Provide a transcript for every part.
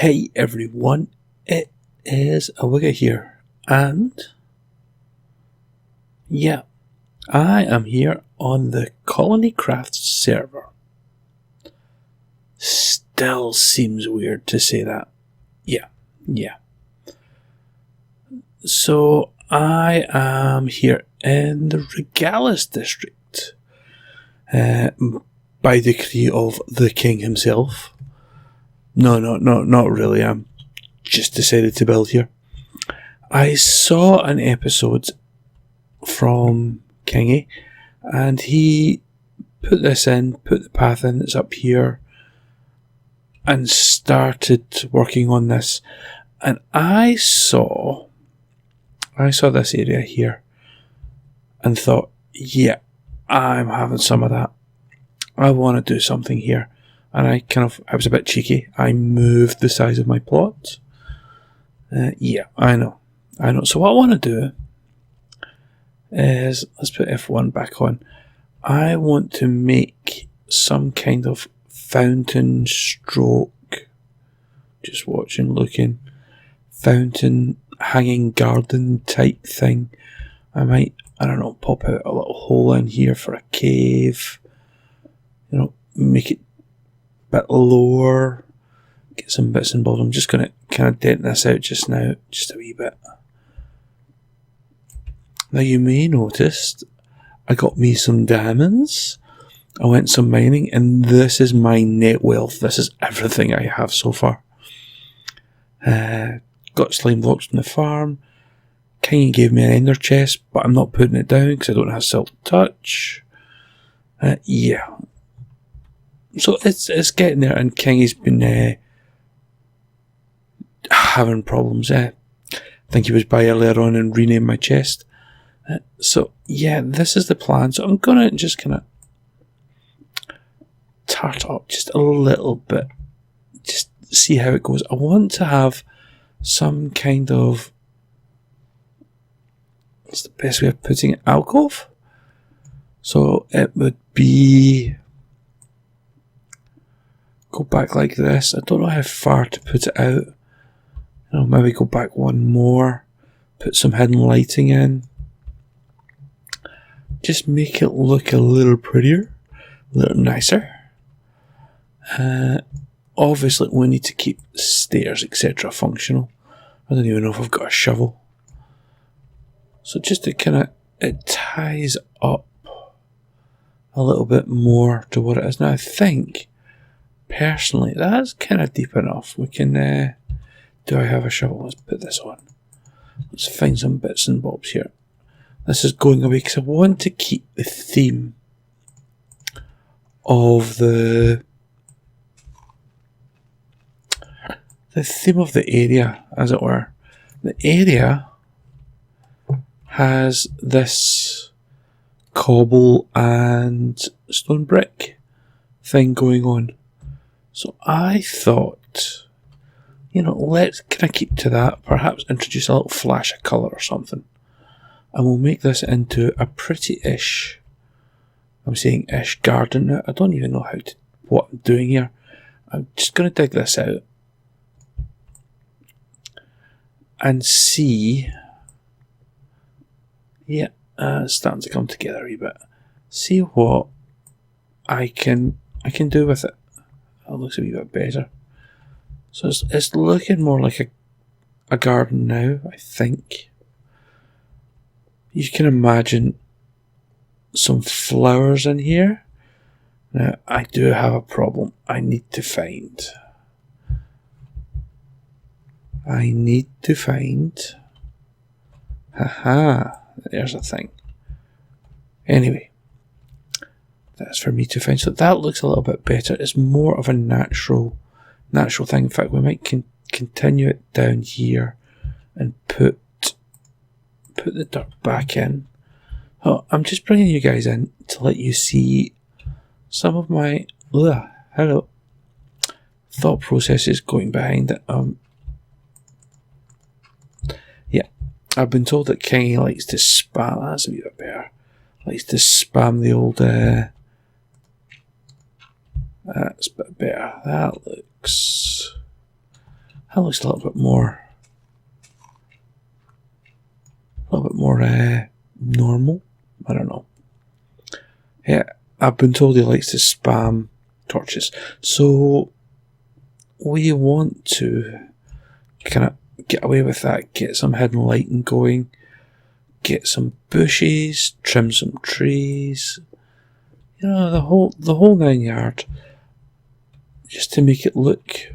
Hey everyone, it is Awoogah here, and yeah, I am here on the Colony Crafts server. Still seems weird to say that. Yeah. So I am here in the Regalis District, by decree of the king himself. No, not really. I'm just decided to build here. I saw an episode from Kingy, and he put this in, put the path in, it's up here, and started working on this. And I saw this area here and thought, yeah, I'm having some of that. I want to do something here. And I was a bit cheeky. I moved the size of my plot. Yeah, I know. So what I want to do is, let's put F1 back on. I want to make some kind of fountain stroke, just watching, looking, fountain, hanging garden type thing. I might, pop out a little hole in here for a cave. Make it a bit lower, get some bits involved. I'm just going to kind of dent this out just now, just a wee bit. Now you may notice I got me some diamonds. I went some mining, and this is my net wealth. This is everything I have so far. Got slime blocks from the farm. Kingy gave me an ender chest, but I'm not putting it down because I don't have silk touch. Yeah. So it's getting there, and Kingy's been having problems. I think he was by earlier on and renamed my chest. So yeah, this is the plan. So I'm gonna just kind of tart up just a little bit, just see how it goes. I want to have some kind of, what's the best way of putting it, alcove? So it would be, go back like this. I don't know how far to put it out. Maybe go back one more, put some hidden lighting in. Just make it look a little prettier, a little nicer. Obviously we need to keep stairs, etc. functional. I don't even know if I've got a shovel. So just to kind of, it ties up a little bit more to what it is now. I think, personally, that's kind of deep enough. We can, do I have a shovel? Let's put this on. Let's find some bits and bobs here. This is going away because I want to keep the theme of the theme of the area, as it were. The area has this cobble and stone brick thing going on. So I thought, let's kind of keep to that. Perhaps introduce a little flash of colour or something. And we'll make this into a pretty-ish, I'm saying ish garden now. I don't even know what I'm doing here. I'm just going to dig this out and see. Yeah, it's starting to come together a wee bit. See what I can do with it. That looks a wee bit better. So it's looking more like a garden now, I think. You can imagine some flowers in here. Now, I do have a problem I need to find. Haha, there's a thing. Anyway, that's for me to find. So that looks a little bit better. It's more of a natural thing. In fact, we might continue it down here and put the dirt back in. Oh, I'm just bringing you guys in to let you see some of my thought processes going behind it. Yeah, I've been told that Kingy likes to spam. That's a bit better. Likes to spam the old. That's a bit better. That looks That looks a little bit more normal. I don't know. Yeah, I've been told he likes to spam torches. So we want to kind of get away with that, get some hidden lighting going, get some bushes, trim some trees, you know, the whole 9 yards, just to make it look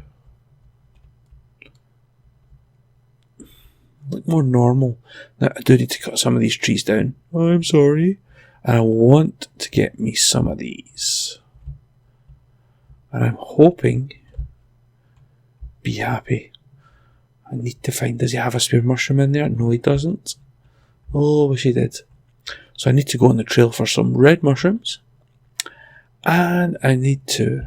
more normal. Now, I do need to cut some of these trees down. I'm sorry. And I want to get me some of these. And I'm hoping, be happy. I need to find, does he have a spear mushroom in there? No, he doesn't. Oh, wish he did. So I need to go on the trail for some red mushrooms. And I need to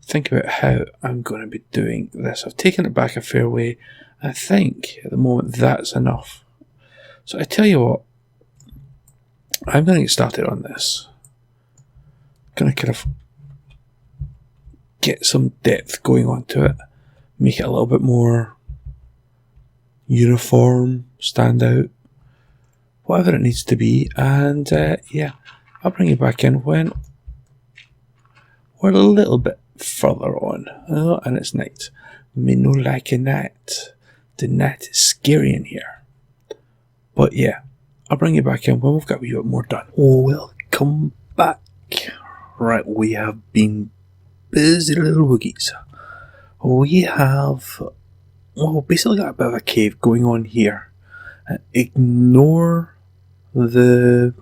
think about how I'm going to be doing this. I've taken it back a fair way. I think at the moment that's enough. So I tell you what, I'm going to get started on this. I'm going to kind of get some depth going onto it, make it a little bit more uniform, stand out, whatever it needs to be, and yeah, I'll bring you back in when we're a little bit further on. Oh, and it's night. Me no liking that. The night is scary in here. But yeah, I'll bring you back in when we've got a wee bit more done. Welcome back. Right, we have been busy little woogies. We have, well, basically got a bit of a cave going on here. Ignore the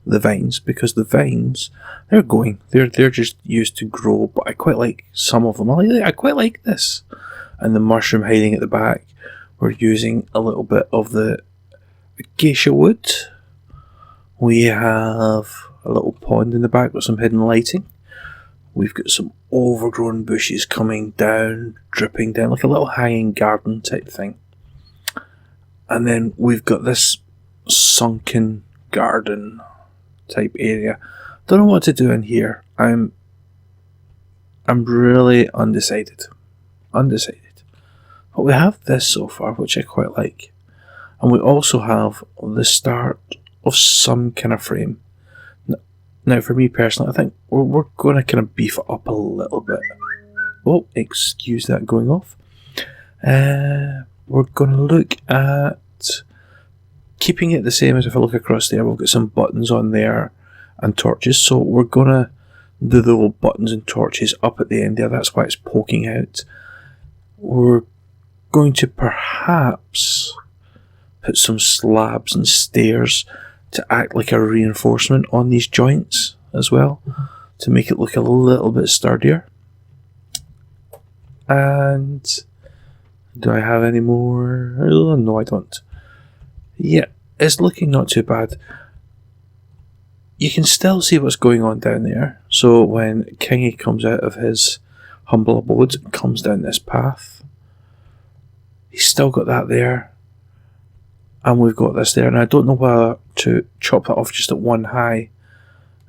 vines, because the vines, they're just used to grow, but I quite like some of them. I quite like this. And the mushroom hiding at the back, we're using a little bit of the acacia wood. We have a little pond in the back with some hidden lighting. We've got some overgrown bushes coming down, dripping down, like a little hanging garden type thing. And then we've got this sunken garden type area. Don't know what to do in here. I'm really undecided. But we have this so far, which I quite like. And we also have the start of some kind of frame. Now, for me personally, I think we're going to kind of beef it up a little bit. Oh, excuse that going off. We're going to look at keeping it the same as if I look across there. We'll get some buttons on there and torches. So we're going to do the little buttons and torches up at the end there. That's why it's poking out. We're going to perhaps put some slabs and stairs to act like a reinforcement on these joints as well, to make it look a little bit sturdier. And do I have any more? Oh, no, I don't. Yeah, it's looking not too bad. You can still see what's going on down there. So when Kingy comes out of his humble abode and comes down this path, he's still got that there. And we've got this there, and I don't know whether to chop that off just at one high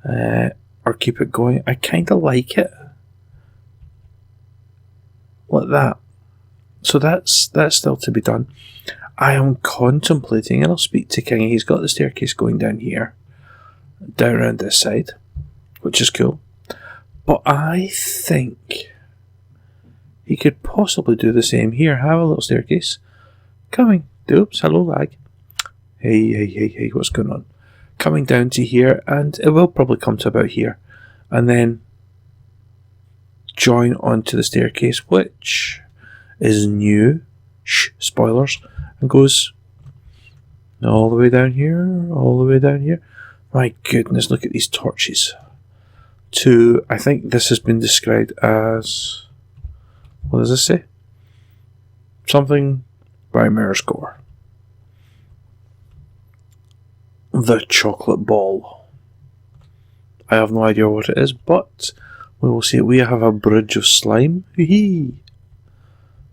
or keep it going. I kind of like it like that. So that's still to be done. I am contemplating, and I'll speak to Kingy. He's got the staircase going down here, down around this side, which is cool. But I think he could possibly do the same here. Have a little staircase coming. Oops, hello lag. Hey, what's going on? Coming down to here, and it will probably come to about here, and then join onto the staircase, which is new. Spoilers. And goes all the way down here, all the way down here. My goodness, look at these torches. I think this has been described as, what does this say? Something by Merscore. The chocolate ball. I have no idea what it is, but we will see. We have a bridge of slime. Hee.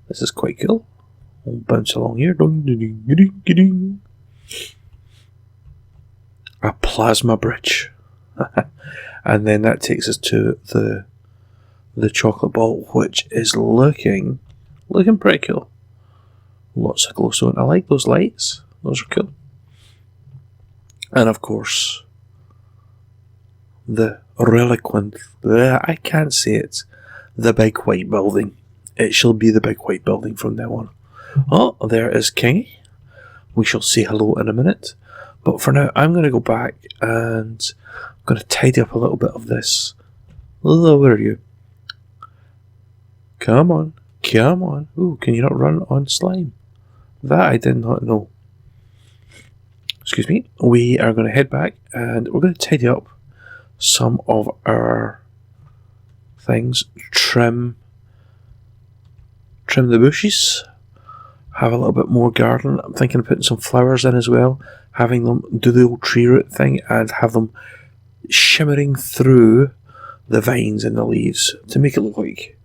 This is quite cool. We'll bounce along here. A plasma bridge. And then that takes us to the chocolate ball, which is looking Looking pretty cool. Lots of glowstone. I like those lights. Those are cool. And of course, the reliquant. I can't say it. The big white building. It shall be the big white building from now on. Oh, there is Kingy. We shall say hello in a minute. But for now, I'm going to go back and I'm going to tidy up a little bit of this. Hello, where are you? Come on. Come on. Ooh, can you not run on slime? That I did not know. Excuse me. We are going to head back and we're going to tidy up some of our things. Trim the bushes. Have a little bit more garden. I'm thinking of putting some flowers in as well. Having them do the old tree root thing and have them shimmering through the vines and the leaves to make it look like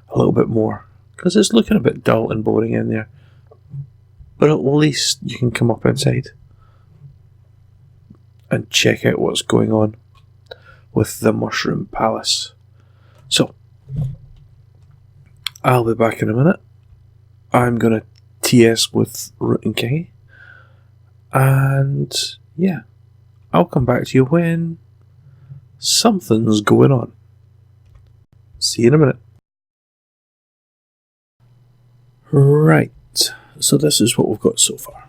a little bit more. Because it's looking a bit dull and boring in there. But at least you can come up inside and check out what's going on with the Mushroom Palace. So, I'll be back in a minute. I'm going to TS with Root and Kingy. And yeah, I'll come back to you when something's going on. See you in a minute. Right, so this is what we've got so far.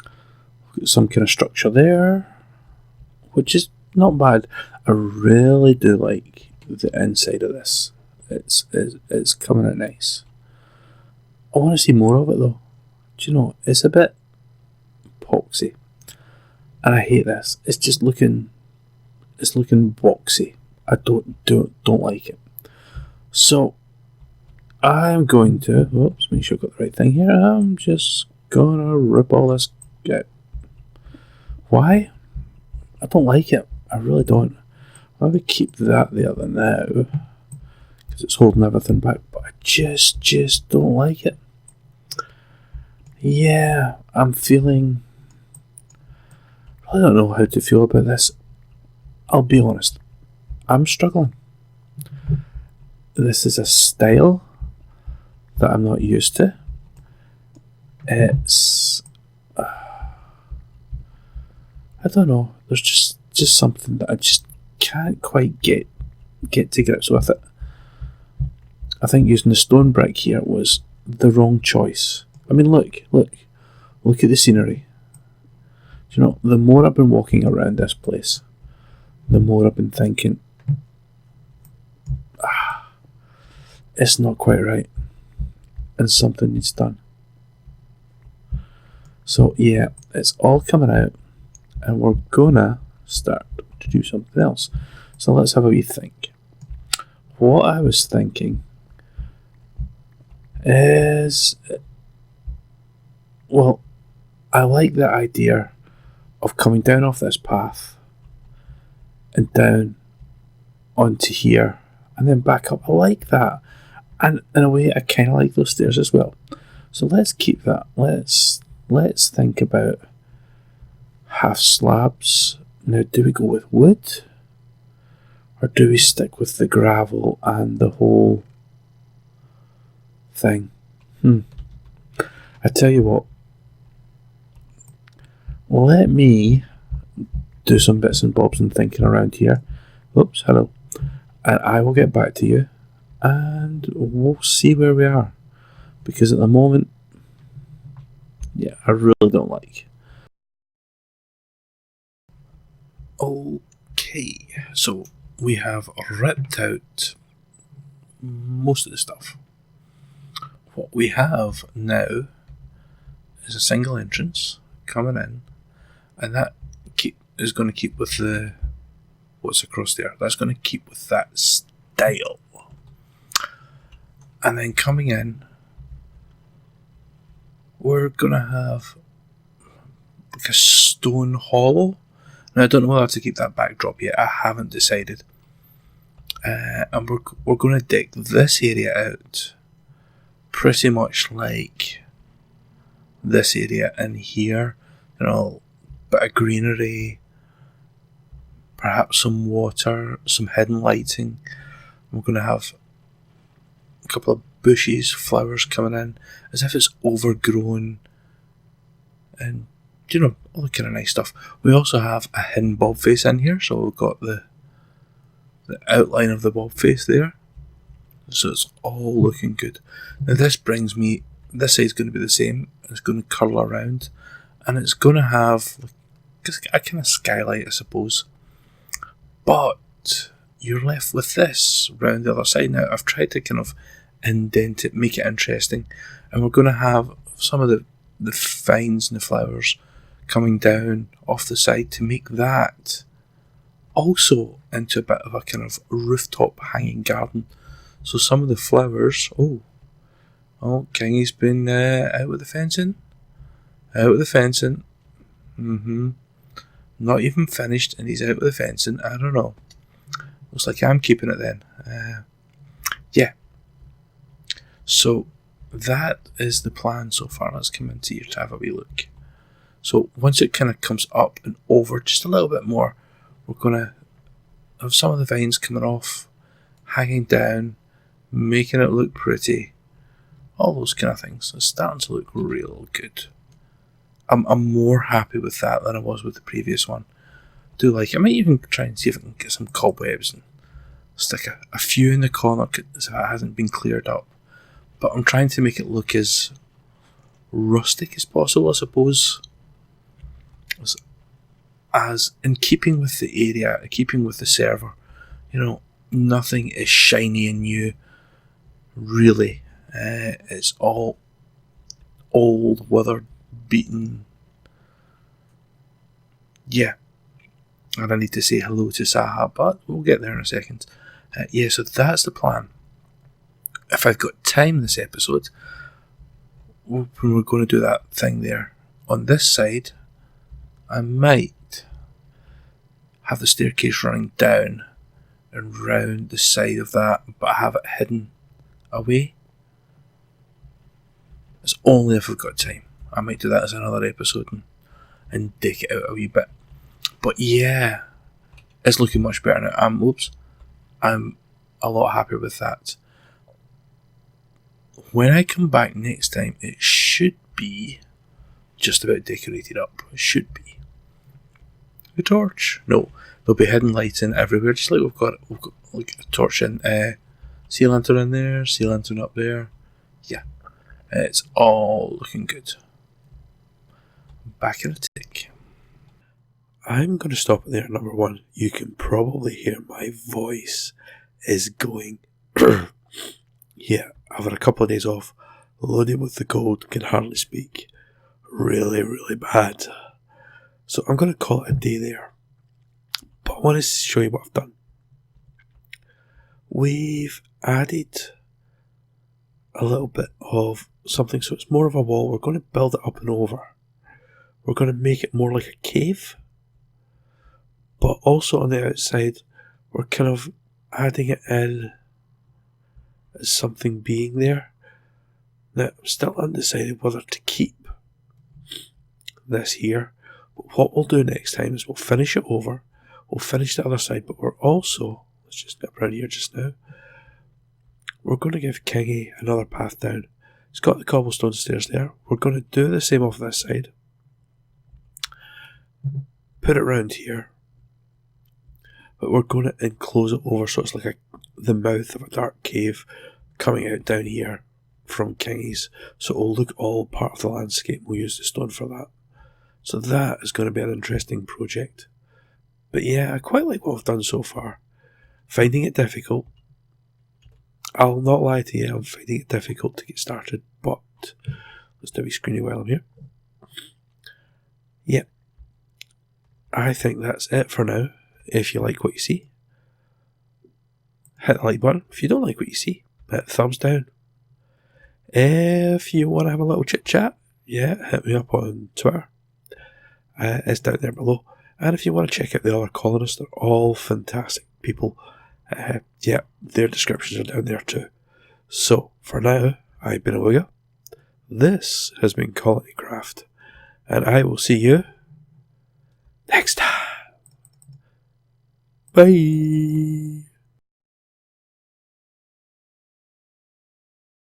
We've got some kind of structure there, which is not bad. I really do like the inside of this. It's coming out nice. I want to see more of it though. Do you know, it's a bit boxy. And I hate this. It's just looking boxy. I don't like it. So I'm going to make sure I've got the right thing here. I'm just gonna rip all this out. Why? I don't like it. I really don't. I would keep that there now because it's holding everything back, but I just don't like it. Yeah, I'm feeling. I don't know how to feel about this. I'll be honest. I'm struggling. This is a style that I'm not used to. It's. I don't know. There's just something that I just can't quite get to grips with it. I think using the stone brick here was the wrong choice. I mean, look at the scenery. Do you know, the more I've been walking around this place, the more I've been thinking, it's not quite right, and something needs done. So yeah, it's all coming out, and we're gonna start to do something else. So let's have a wee think. What I was thinking is, well, I like the idea of coming down off this path and down onto here and then back up. I like that. And in a way, I kind of like those stairs as well. So let's keep that. Let's think about half slabs. Now, do we go with wood? Or do we stick with the gravel and the whole thing? I tell you what. Let me do some bits and bobs and thinking around here. Oops, hello. And I will get back to you and we'll see where we are. Because at the moment, yeah, I really don't like. Okay, so we have ripped out most of the stuff. What we have now is a single entrance coming in, and that is going to keep with the what's across there. That's going to keep with that style. And then coming in, we're going to have like a stone hollow. Now I don't know whether to keep that backdrop yet. I haven't decided. And we're going to dig this area out pretty much like this area in here. You know, bit of greenery, perhaps some water, some hidden lighting. We're going to have a couple of bushes, flowers coming in, as if it's overgrown, and all the kind of nice stuff. We also have a hidden bob face in here, so we've got the outline of the bob face there. So it's all looking good. Now this side's going to be the same. It's going to curl around, and it's going to have a kind of skylight, I suppose. But you're left with this round the other side. Now I've tried to kind of indent it, make it interesting, and we're going to have some of the vines and the flowers coming down off the side to make that also into a bit of a kind of rooftop hanging garden. So some of the flowers, Kingy's been out with the fencing. Not even finished, and he's out with the fencing. I don't know. Looks like I'm keeping it then. Yeah. So that is the plan so far. Let's come into here to have a wee look. So once it kind of comes up and over just a little bit more, we're going to have some of the vines coming off, hanging down, making it look pretty, all those kind of things. It's starting to look real good. I'm more happy with that than I was with the previous one. I might even try and see if I can get some cobwebs and stick a few in the corner so it hasn't been cleared up. But I'm trying to make it look as rustic as possible, I suppose. As in keeping with the area, keeping with the server. Nothing is shiny and new. Really, it's all old, weathered, beaten. Yeah, and I need to say hello to Saha, but we'll get there in a second. So that's the plan. If I've got time this episode, we're going to do that thing there. On this side, I might have the staircase running down and round the side of that, but have it hidden away. It's only if I've got time. I might do that as another episode and dig it out a wee bit. But yeah, it's looking much better now. I'm a lot happier with that. When I come back next time, it should be just about decorated up. It should be. A torch? No, there'll be hidden lighting everywhere, just like we've got like a torch in, sea lantern in there, sea lantern up there. Yeah, it's all looking good. Back in a tick. I'm going to stop there, number one. You can probably hear my voice is going. Yeah, I've had a couple of days off, loaded with the cold, can hardly speak. Really, really bad. So I'm going to call it a day there. But I want to show you what I've done. We've added a little bit of something, so it's more of a wall. We're going to build it up and over. We're going to make it more like a cave. But also on the outside, we're kind of adding it in as something being there. Now, I'm still undecided whether to keep this here. But what we'll do next time is we'll finish it over. We'll finish the other side, but we're also, let's just nip around here just now. We're going to give Kingy another path down. It's got the cobblestone stairs there. We're going to do the same off this side. Put it round here. But we're going to enclose it over so it's like the mouth of a dark cave coming out down here from Kingy's. So it'll look all part of the landscape. We'll use the stone for that. So that is going to be an interesting project. But yeah, I quite like what I've done so far. Finding it difficult. I'll not lie to you, I'm finding it difficult to get started, but let's do a wee screeny while I'm here. Yep. I think that's it for now. If you like what you see, hit the like button. If you don't like what you see, hit the thumbs down. If you want to have a little chit chat, yeah, hit me up on Twitter. It's down there below. And if you want to check out the other colonists, they're all fantastic people. Yeah, their descriptions are down there too. So, for now, I've been Awoogah. This has been Colony Craft. And I will see you next time. Bye.